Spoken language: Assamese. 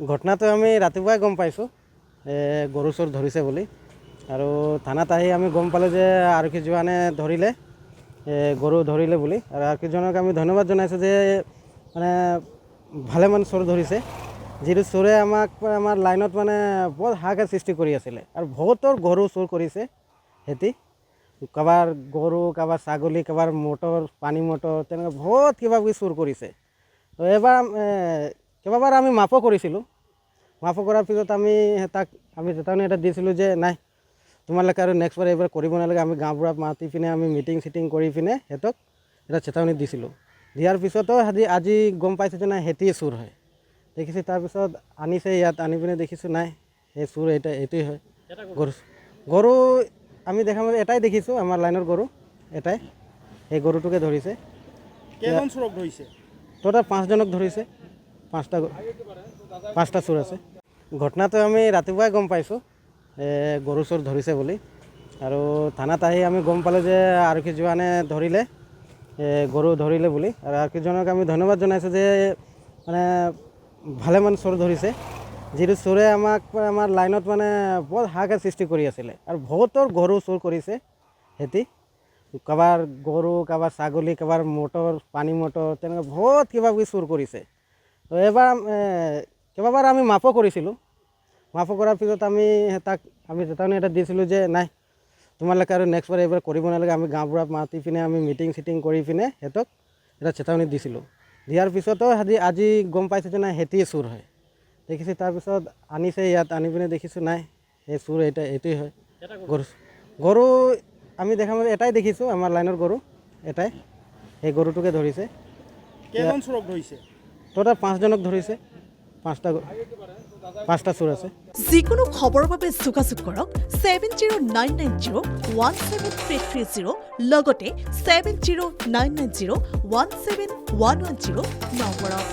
ঘটনাটো আমি ৰাতিপুৱাই গম পাইছোঁ গৰু চোৰ ধৰিছে বুলি আৰু থানাত আহি আমি গম পালোঁ যে আৰক্ষী জোৱানে ধৰিলে গৰু ধৰিলে বুলি আৰু আৰক্ষীজনক আমি ধন্যবাদ জনাইছোঁ যে মানে ভালেমান চোৰ ধৰিছে যিটো চোৰে আমাৰ লাইনত মানে বৰ হাহাকাৰ সৃষ্টি কৰি আছিলে আৰু বহুতৰ গৰু চোৰ কৰিছে সিহঁতি কাৰোবাৰ গৰু কাৰোবাৰ ছাগলী কাৰোবাৰ মটৰ পানী মটৰ তেনেকৈ বহুত কিবা কিবি চোৰ কৰিছে তো এবাৰ কেইবাবাৰ আমি মাফো কৰিছিলোঁ মাফো কৰাৰ পিছত আমি চেতাৱনী এটা দিছিলোঁ যে নাই তোমালোকে আৰু নেক্সটবাৰ এইবাৰ কৰিব নালাগে আমি গাঁওবুঢ়াক মাতি পিনে আমি মিটিং চিটিং কৰি পিনে সিহঁতক এটা চেতাৱনী দিছিলোঁ দিয়াৰ পিছতো আজি গম পাইছোঁ যে নাই সিহঁতিয়ে চোৰ হয় দেখিছোঁ তাৰপিছত আনিছে ইয়াত আনি পিনে দেখিছোঁ নাই সেই চোৰ এইটোৱেই হয় গৰু আমি দেখা মতে এটাই দেখিছোঁ আমাৰ লাইনৰ গৰু এটাই সেই গৰুটোকে ধৰিছে কেইজন চোৰক ধৰিছে? টোটাল 5জনক ধৰিছে পাঁচটা চোৰ আছে ঘটনাটো আমি ৰাতিপুৱাই গম পাইছোঁ গৰু চোৰ ধৰিছে বুলি আৰু থানাত আহি আমি গম পালোঁ যে আৰক্ষী জোৱানে ধৰিলে গৰু ধৰিলে বুলি আৰু আৰক্ষীজনক আমি ধন্যবাদ জনাইছোঁ যে মানে ভালেমান চোৰ ধৰিছে যিটো চোৰে আমাৰ লাইনত মানে বৰ হাহাকাৰ সৃষ্টি কৰি আছিলে আৰু বহুতৰ গৰু চোৰ কৰিছে সিহঁতি কাৰোবাৰ গৰু কাৰোবাৰ ছাগলী কাৰোবাৰ মটৰ পানী মটৰ তেনেকৈ বহুত কিবা কিবি চোৰ কৰিছে তো এবাৰ কেইবাবাৰ আমি মাফো কৰিছিলোঁ মাফো কৰাৰ পিছত আমি চেতাৱনী এটা দিছিলোঁ যে নাই তোমালোকে আৰু নেক্সটবাৰ এইবাৰ কৰিব নালাগে আমি গাঁওবুঢ়াক মাতি পিনে আমি মিটিং চিটিং কৰি পিনে সিহঁতক এটা চেতাৱনী দিছিলোঁ দিয়াৰ পিছতো আজি গম পাইছোঁ যে নাই সিহঁতিয়ে চোৰ হয় দেখিছোঁ তাৰপিছত আনিছে ইয়াত আনি পিনে দেখিছোঁ নাই সেই চোৰ এইটোৱেই হয় গৰু আমি দেখা মতে এটাই দেখিছোঁ আমাৰ লাইনৰ গৰু এটাই সেই গৰুটোকে ধৰিছে কেইজন চোৰক ধৰিছে? টোটাল 5জনক ধৰিছে পাঁচটা চোৰ আছে যিকোনো খবৰৰ বাবে যোগাযোগ কৰক 7099017330 লগতে 7099017110 নম্বৰত।